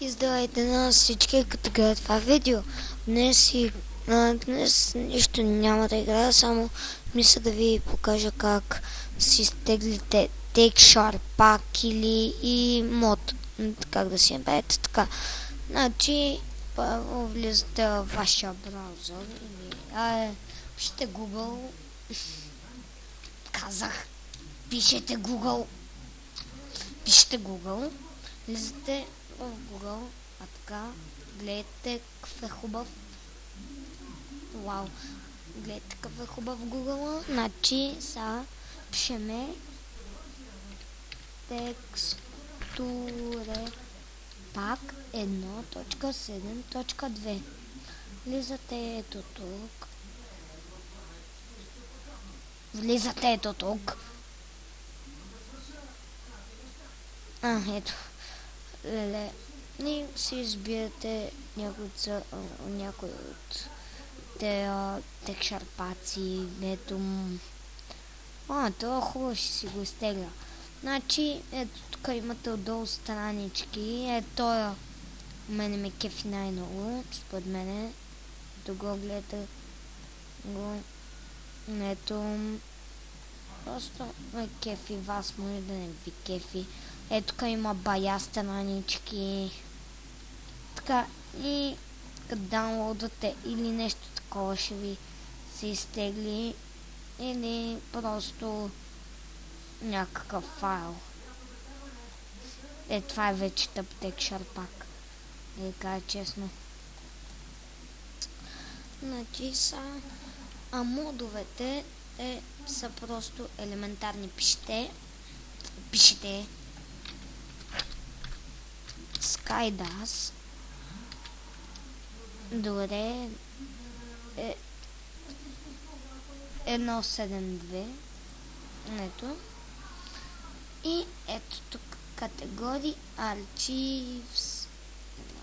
Здравейте на всички, като гледат това видео. Днес нищо няма да играя, само мисля да ви покажа как си изтеглите Texture Pack или и мод. Как да си направите така. Значи, първо влизате в вашия браузър или пишете Google. Казах, пишете Google. Влизате в Google, а така, гледайте какъв е хубав. Вау, гледайте какъв е хубав Google. Значи, сега пишеме текстуре пак 1.7.2. Влизате ето тук. Ето. Леле. И си избирате някой от текшарпаци, ето. Това хубаво, ще си го изтегля. Значи, ето тук имате отдолу странички. Ето, мене ме кефи най-много, според мене. Ето го гледате го. Ето. Просто ме кефи, вас може да не ви кефи. Ето тук има бая странички. Така, и като даунлоудвате или нещо такова ще ви се изтегли, или просто някакъв файл. Това е вече тъп Texture Pack. Да ви кажа честно. Значи са... модовете са просто елементарни. Пишете SkyDAS. Добре. 1.7.2. Ето. И ето тук категории Archives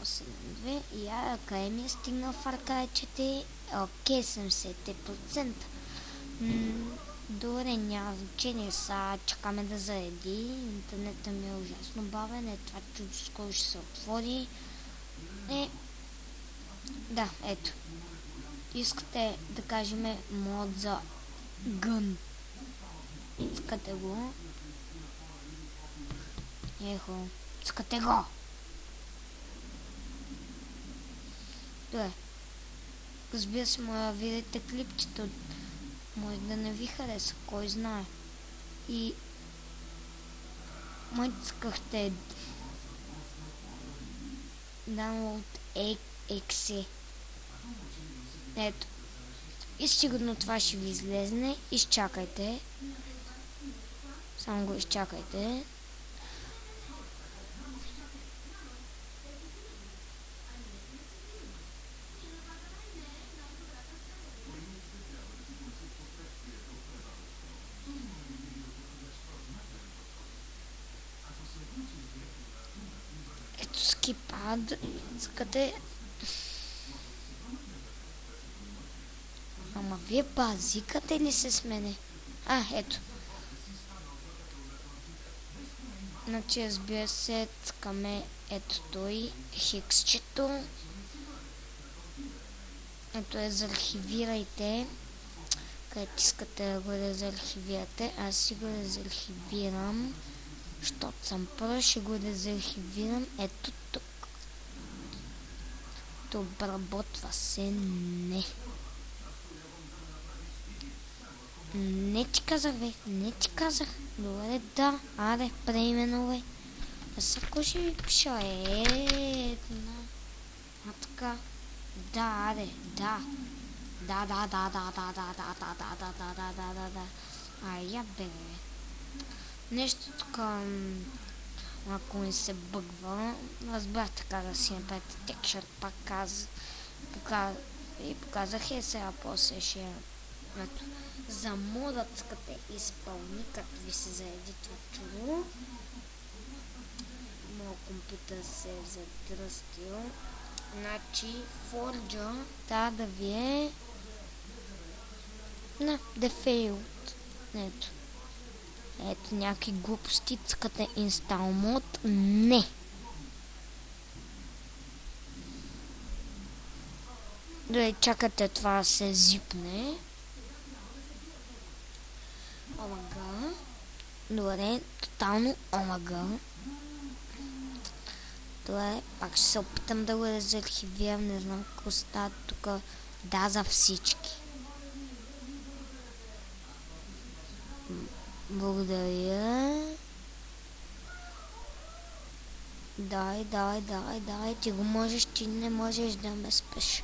1.7.2 и Academy стигна в аркайчете. Окей, 70%. Добре, няма значение, сега чакаме да зареди. Интернетът ми е ужасно бавен, това чудо скоро ще се отвори. Да, ето. Искате да кажем мод за гън. Искате го. Искате го. Добре. Разбира се, може да видите клипчето. Може да не ви хареса, кой знае. И искахте download exe. Ето. И сигурно това ще ви излезне. Изчакайте. Само го изчакайте. Ето скипад. Искате... Ама вие базикате ли се с мене? Ето. Значи, разбира се, цъкаме ето той хексчето. Ето дезархивирайте. Където искате да го дезархивирате. Аз си го дезархивирам. Щото съм първо, ще го дезархивирам ето тук. Обработва се не. Не ти казах, бе. Не ти казах. Добре, да. Аре, преименувай. Ако ще ви пиша така. Да, аре, да. Да. Я бе. Нещо тук, ако ми се бъгва, разбрах така да си направите Texture Pack, и показах сега после ще... За модът искате изпълни, като ви се зареди това чудо. Моят компютър се е задръстил. Значи, Forge трябва да ви е... Default. Ето някакви глупости, цъкате Install Mode. Не. Добре, чакате това да се зипне. Омага. Добре, тотално омага. Добре, пак ще се опитам да го резархивирам, не знам какво става тук. Да, за всички. Благодаря. Дай, ти го можеш, ти не можеш да ме спеш.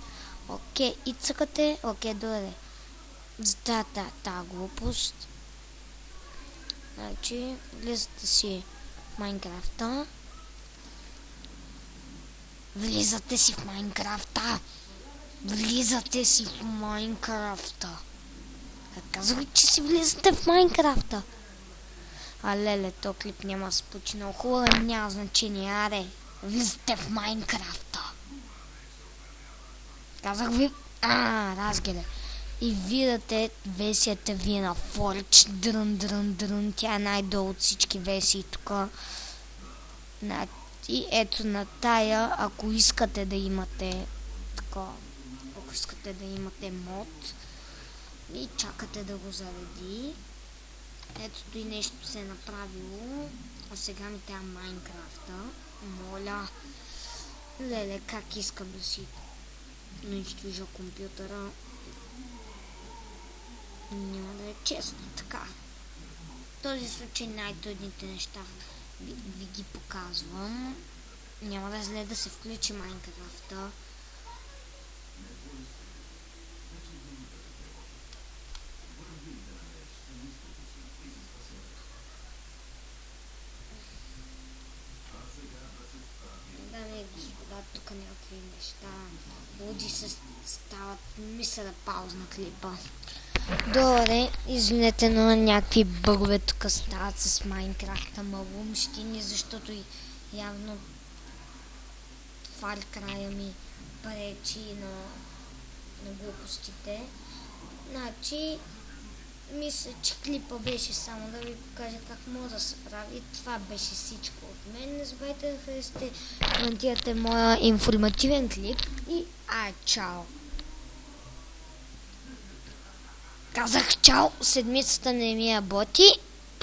Окей, и цъкате, окей, добре. За тази глупост. Значи, влизате си в Майнкрафта. Влизате си в Майнкрафта. Казвай, че си влизате в Майнкрафта. Леле, то клип няма да се получи много хубаво, няма значение, аре. Влизате в Майнкрафта. Казах ви, разгледа. И видите версията ви на Forge, дрън, тя е най-долу от всички версии тук. И ето на тая, ако искате да имате ако искате да имате мод и чакате да го зареди. Ето и нещо се е направило. А сега ми трябва Майнкрафта. Моля. Леле, как искам да си унищожа компютъра. Няма да е честно така. В този случай най-трудните неща ви ги показвам. Няма да е зле да се включи Майнкрафта. Дами и господа, тук някакви неща луди се стават. Мисля да паузна клипа. Добре, извинете, но някакви бъгове тук стават с Майнкрафта малумщини, защото явно Far Cry ми пречи на глупостите. Значи, мисля, че клипа беше само да ви покажа как може да се прави. Това беше всичко от мен. Не забравяйте да харесате, коментирате моя информативен клип и чао! Казах чао, седмицата не ми работи.